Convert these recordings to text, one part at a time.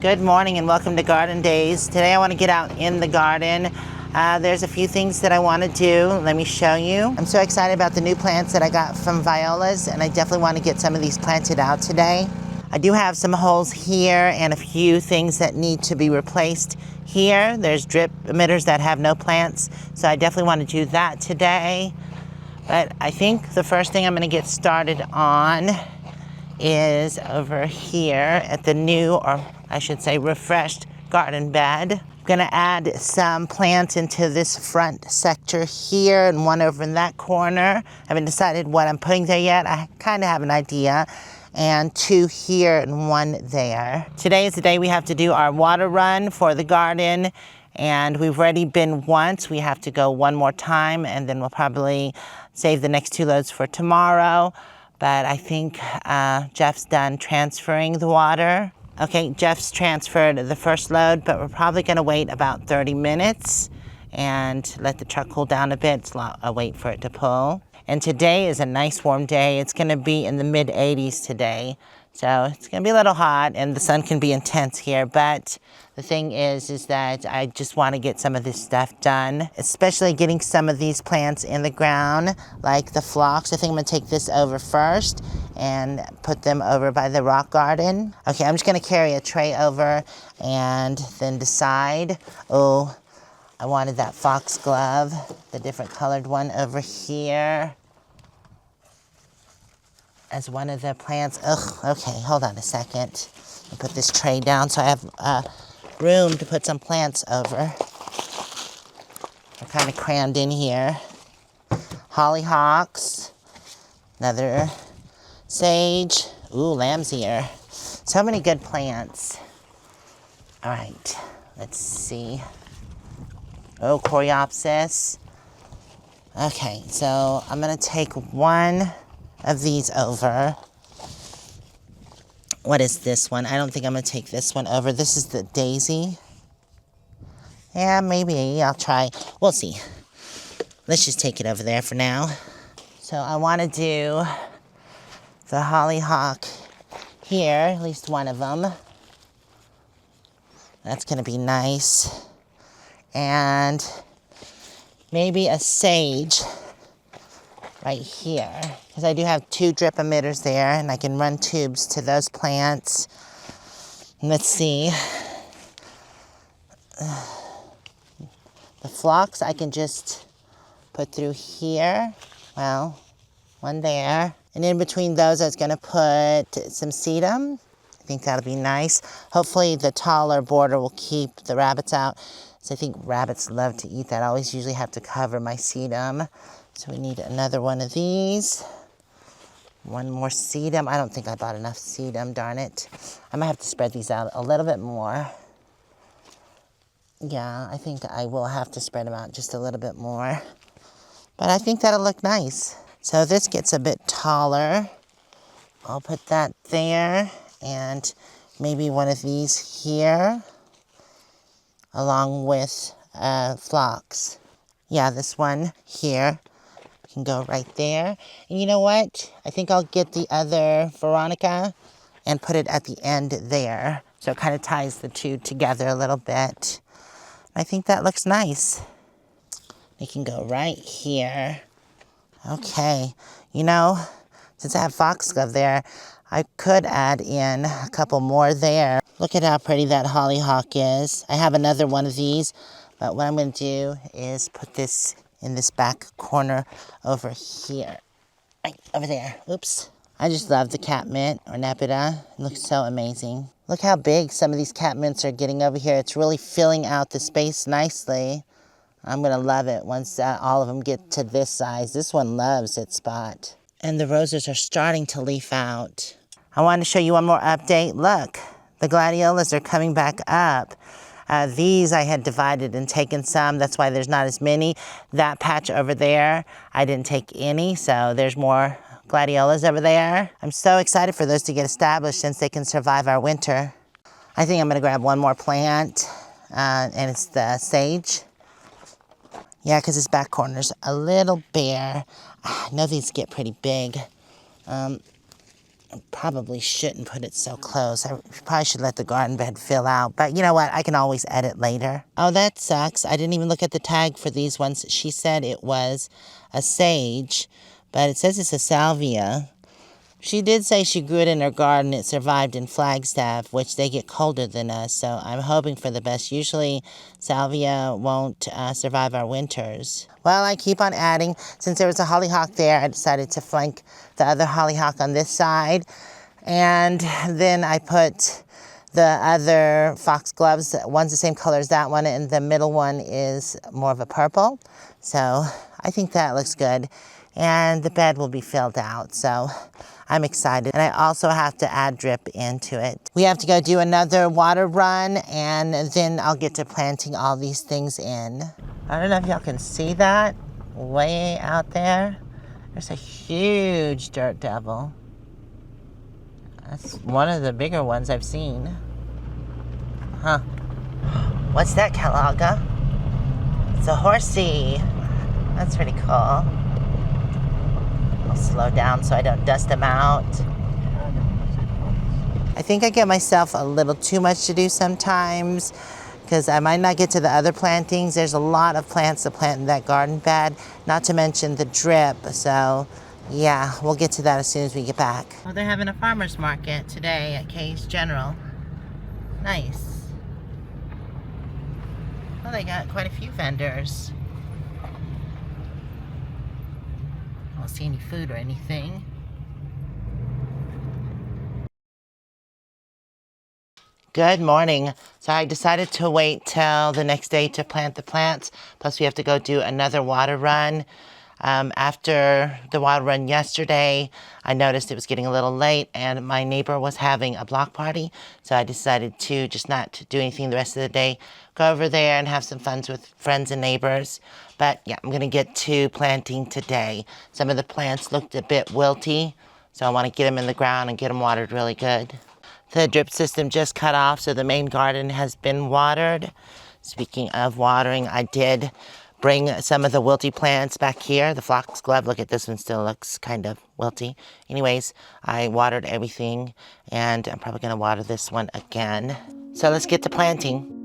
Good morning and welcome to Garden Days. Today I want to get out in the garden. There's a few things that I want to do. Let me show you. I'm so excited about the new plants that I got from Viola's, and I definitely want to get some of these planted out today. I do have some holes here and a few things that need to be replaced here. There's drip emitters that have no plants, so I definitely want to do that today. But I think the first thing I'm going to get started on is over here at the new, or I should say refreshed, garden bed. I'm gonna add some plants into this front sector here and one over in that corner. I haven't decided what I'm putting there yet. I kind of have an idea. And two here and one there. Today is the day we have to do our water run for the garden, and we've already been once. We have to go one more time, and then we'll probably save the next two loads for tomorrow. But I think Jeff's done transferring the water. Okay, Jeff's transferred the first load, but we're probably gonna wait about 30 minutes and let the truck cool down a bit. It's a wait for it to pull. And today is a nice warm day. It's gonna be in the mid 80s today. So it's gonna be a little hot and the sun can be intense here, but the thing is that I just wanna get some of this stuff done, especially getting some of these plants in the ground, like the phlox. I think I'm gonna take this over first and put them over by the rock garden. Okay, I'm just gonna carry a tray over and then decide. Oh, I wanted that foxglove, the different colored one over here as one of the plants. Ugh, okay, hold on a second. I'll put this tray down so I have room to put some plants over. They're kind of crammed in here. Hollyhocks, another sage. Ooh, lamb's ear. So many good plants. All right, let's see. Oh, coreopsis. Okay, so I'm gonna take one of these over. What is this one? I don't think I'm gonna take this one over. This is the DayZ. Yeah, maybe I'll try. We'll see. Let's just take it over there for now. So I wanna do the hollyhock here, at least one of them. That's gonna be nice. And maybe a sage right here, because I do have two drip emitters there and I can run tubes to those plants. And let's see. The phlox I can just put through here. Well, one there. And in between those I was gonna put some sedum. I think that'll be nice. Hopefully the taller border will keep the rabbits out. So I think rabbits love to eat that. I always usually have to cover my sedum. So we need another one of these. One more sedum. I don't think I bought enough sedum, darn it. I might have to spread these out a little bit more. Yeah, I think I will have to spread them out just a little bit more. But I think that'll look nice. So this gets a bit taller. I'll put that there and maybe one of these here along with phlox. Yeah, this one here can go right there. And you know what? I think I'll get the other Veronica and put it at the end there. So it kind of ties the two together a little bit. I think that looks nice. It can go right here. Okay, you know, since I have foxglove there, I could add in a couple more there. Look at how pretty that hollyhock is. I have another one of these, but what I'm gonna do is put this in this back corner over here. Right, over there, oops. I just love the catmint or nepeta. It looks so amazing. Look how big some of these catmints are getting over here. It's really filling out the space nicely. I'm gonna love it once all of them get to this size. This one loves its spot. And the roses are starting to leaf out. I wanted to show you one more update. Look, the gladiolas are coming back up. These I had divided and taken some. That's why there's not as many. That patch over there, I didn't take any, so there's more gladiolas over there. I'm so excited for those to get established since they can survive our winter. I think I'm gonna grab one more plant, and it's the sage. Yeah, because this back corner's a little bare. I know these get pretty big. Probably shouldn't put it so close. I probably should let the garden bed fill out. But you know what? I can always edit later. Oh, that sucks. I didn't even look at the tag for these ones. She said it was a sage, but it says it's a salvia. She did say she grew it in her garden. It survived in Flagstaff, which they get colder than us, so I'm hoping for the best. Usually, salvia won't survive our winters. Well, I keep on adding. Since there was a hollyhock there, I decided to flank the other hollyhock on this side. And then I put the other foxgloves. One's the same color as that one, and the middle one is more of a purple. So I think that looks good. And the bed will be filled out, so I'm excited. And I also have to add drip into it. We have to go do another water run, and then I'll get to planting all these things in. I don't know if y'all can see that way out there. There's a huge dirt devil. That's one of the bigger ones I've seen. Huh. What's that, Calaga? It's a horsey. That's pretty cool. I'll slow down so I don't dust them out. I think I give myself a little too much to do sometimes because I might not get to the other plantings. There's a lot of plants to plant in that garden bed, not to mention the drip. So yeah, we'll get to that as soon as we get back. Well, they're having a farmer's market today at Kay's General. Nice. Well, they got quite a few vendors. I don't see any food or anything. Good morning. So I decided to wait till the next day to plant the plants. Plus we have to go do another water run. After the water run yesterday, I noticed it was getting a little late and my neighbor was having a block party. So I decided to just not do anything the rest of the day. Go over there and have some fun with friends and neighbors. But yeah, I'm going to get to planting today. Some of the plants looked a bit wilty, so I want to get them in the ground and get them watered really good. The drip system just cut off, so the main garden has been watered. Speaking of watering, I did bring some of the wilty plants back here. The foxglove, look at this one, still looks kind of wilty. Anyways, I watered everything, and I'm probably going to water this one again. So let's get to planting.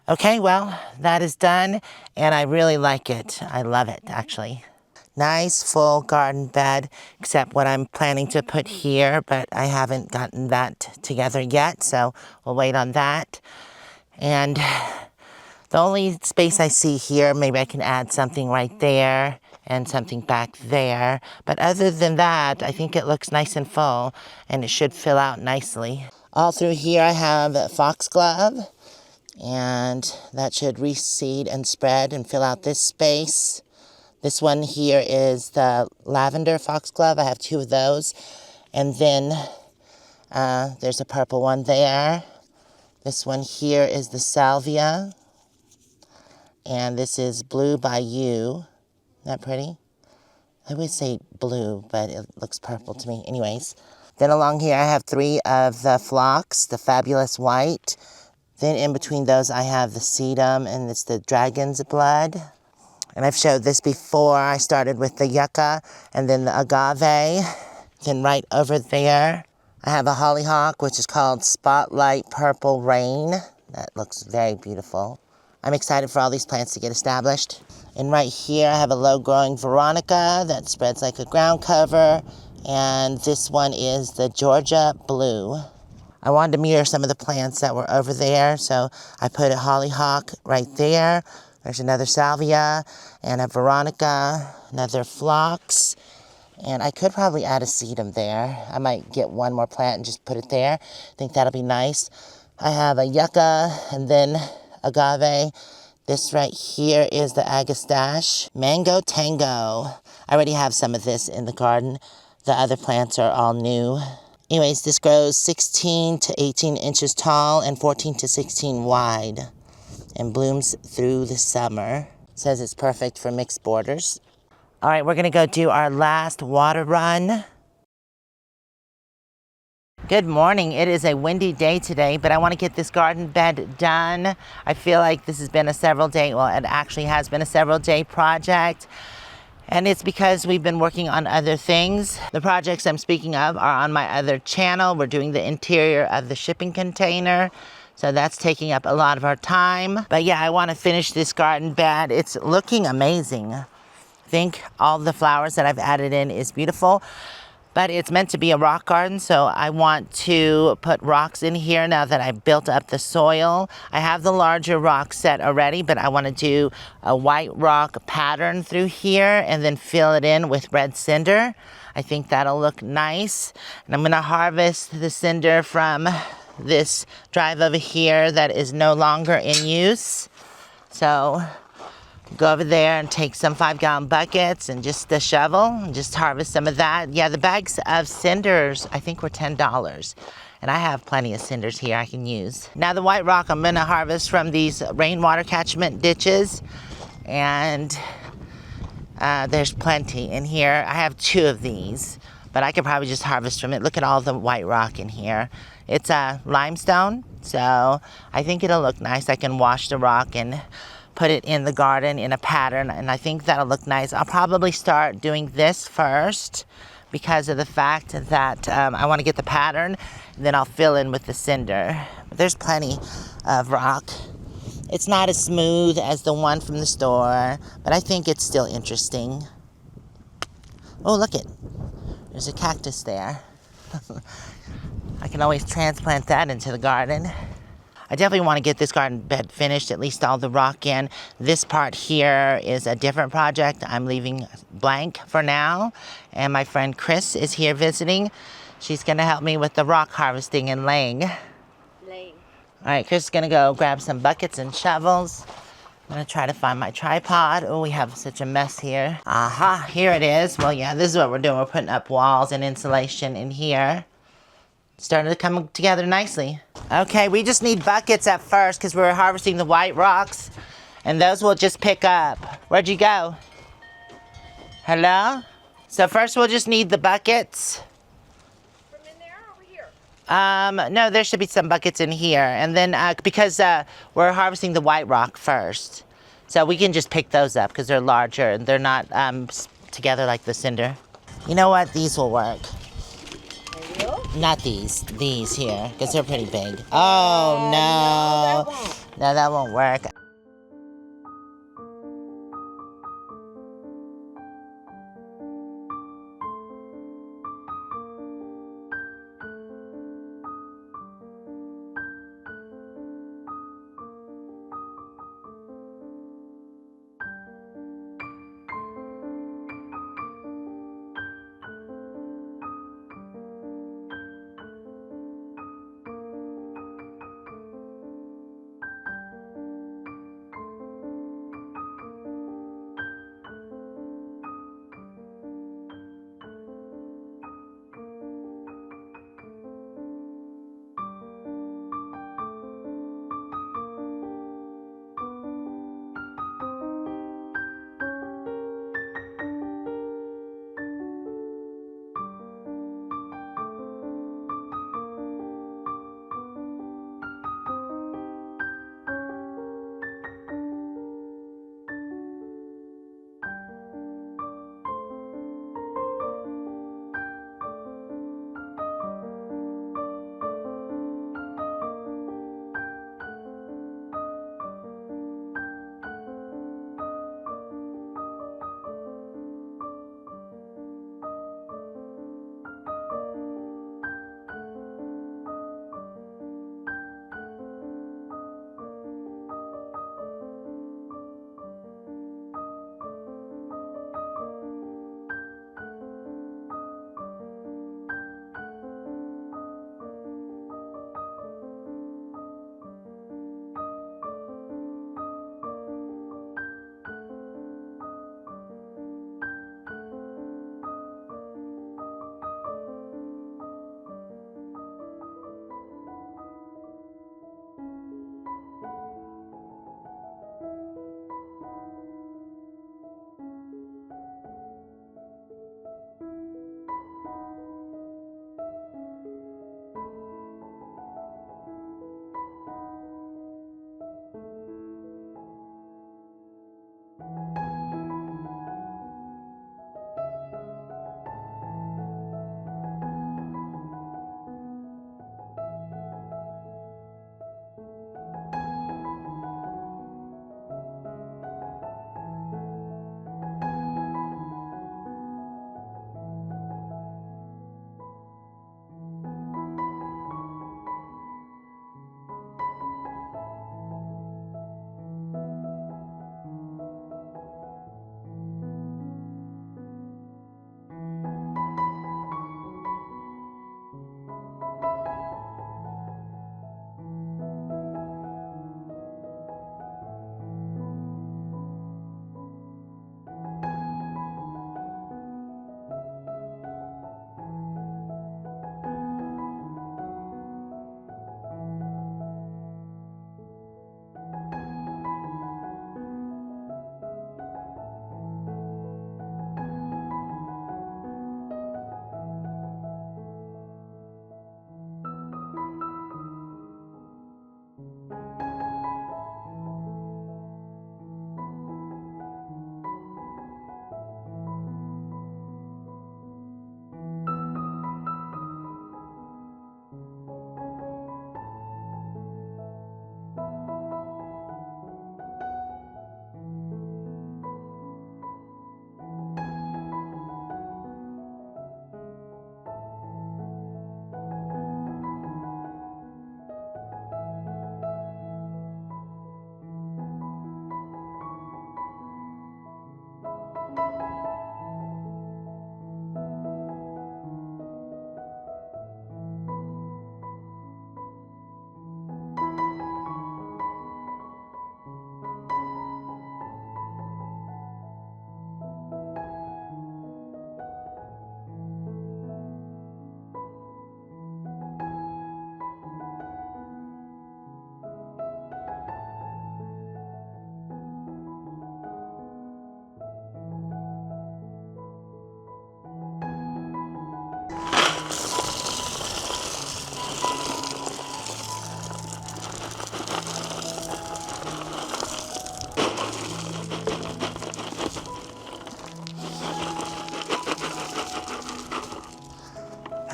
Okay, well, that is done, and I really like it. I love it, actually. Nice full garden bed, except what I'm planning to put here, but I haven't gotten that together yet, so we'll wait on that. And the only space I see here, maybe I can add something right there and something back there. But other than that, I think it looks nice and full, and it should fill out nicely. All through here I have foxglove, and that should reseed and spread and fill out this space. This one here is the lavender foxglove. I have two of those. And then there's a purple one there. This one here is the salvia. And this is Blue Bayou. Isn't that pretty? I would say blue, but it looks purple to me. Anyways, then along here I have 3 of the phlox, the Fabulous White. Then in between those I have the sedum, and it's the dragon's blood. And I've showed this before. I started with the yucca and then the agave. Then right over there I have a hollyhock, which is called Spotlight Purple Rain. That looks very beautiful. I'm excited for all these plants to get established. And right here I have a low-growing Veronica that spreads like a ground cover. And this one is the Georgia Blue. I wanted to mirror some of the plants that were over there, so I put a hollyhock right there. There's another salvia and a Veronica, another phlox. And I could probably add a sedum there. I might get one more plant and just put it there. I think that'll be nice. I have a yucca and then agave. This right here is the agastache. Mango Tango. I already have some of this in the garden. The other plants are all new. Anyways, this grows 16 to 18 inches tall and 14 to 16 wide and blooms through the summer. It says it's perfect for mixed borders. All right, we're gonna go do our last water run. Good morning. It is a windy day today, but I want to get this garden bed done. I feel like this has been a several day, well, it actually has been a several day project. And it's because we've been working on other things. The projects I'm speaking of are on my other channel. We're doing the interior of the shipping container. So that's taking up a lot of our time. But yeah, I want to finish this garden bed. It's looking amazing. I think all the flowers that I've added in is beautiful. But it's meant to be a rock garden, so I want to put rocks in here now that I've built up the soil. I have the larger rock set already, but I want to do a white rock pattern through here and then fill it in with red cinder. I think that'll look nice. And I'm going to harvest the cinder from this drive over here that is no longer in use. So go over there and take some 5-gallon buckets and just a shovel and just harvest some of that. Yeah, the bags of cinders, I think were $10. And I have plenty of cinders here I can use. Now the white rock I'm gonna harvest from these rainwater catchment ditches. And there's plenty in here. I have 2 of these, but I could probably just harvest from it. Look at all the white rock in here. It's limestone, so I think it'll look nice. I can wash the rock and put it in the garden in a pattern, and I think that'll look nice. I'll probably start doing this first because of the fact that I want to get the pattern, and then I'll fill in with the cinder. But there's plenty of rock. It's not as smooth as the one from the store, but I think it's still interesting. Oh, look it. There's a cactus there. I can always transplant that into the garden. I definitely want to get this garden bed finished, at least all the rock in. This part here is a different project. I'm leaving blank for now. And my friend Chris is here visiting. She's going to help me with the rock harvesting and laying. All right, Chris is going to go grab some buckets and shovels. I'm going to try to find my tripod. Oh, we have such a mess here. Aha, here it is. Well, yeah, this is what we're doing. We're putting up walls and insulation in here. Starting to come together nicely. Okay, we just need buckets at first because we're harvesting the white rocks. And those we'll just pick up. Where'd you go? Hello? So first we'll just need the buckets. From in there or over here? No, there should be some buckets in here. And then, because we're harvesting the white rock first. So we can just pick those up because they're larger and they're not together like the cinder. You know what? These will work. Not these here, because they're pretty big. Oh, no. No, that won't work.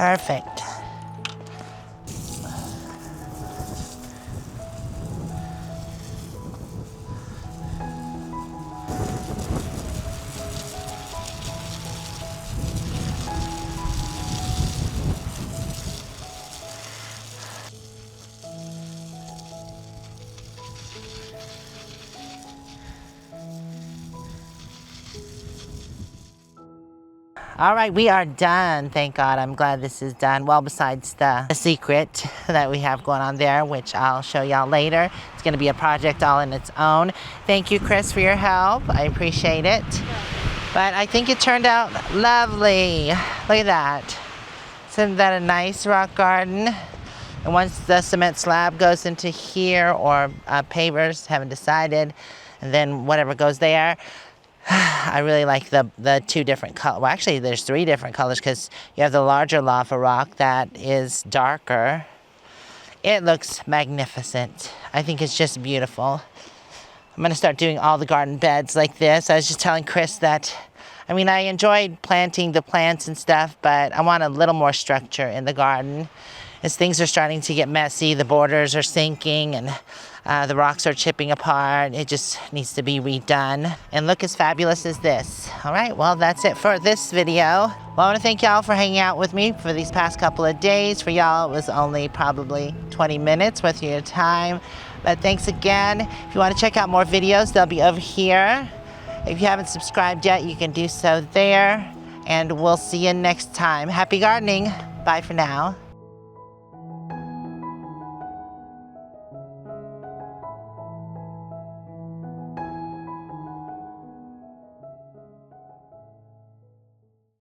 Perfect. All right, we are done. Thank God. I'm glad this is done. Well, besides the secret that we have going on there, which I'll show y'all later. It's going to be a project all in its own. Thank you, Chris, for your help. I appreciate it. But I think it turned out lovely. Look at that. Isn't that a nice rock garden? And once the cement slab goes into here, or pavers, haven't decided, and then whatever goes there, I really like the two different colors. Well, actually, there's three different colors because you have the larger lava rock that is darker. It looks magnificent. I think it's just beautiful. I'm going to start doing all the garden beds like this. I was just telling Chris that, I mean, I enjoyed planting the plants and stuff, but I want a little more structure in the garden. As things are starting to get messy, the borders are sinking, and the rocks are chipping apart. It just needs to be redone. And look as fabulous as this. All right, well, that's it for this video. Well, I want to thank y'all for hanging out with me for these past couple of days. For y'all, it was only probably 20 minutes worth of your time. But thanks again. If you want to check out more videos, they'll be over here. If you haven't subscribed yet, you can do so there. And we'll see you next time. Happy gardening. Bye for now.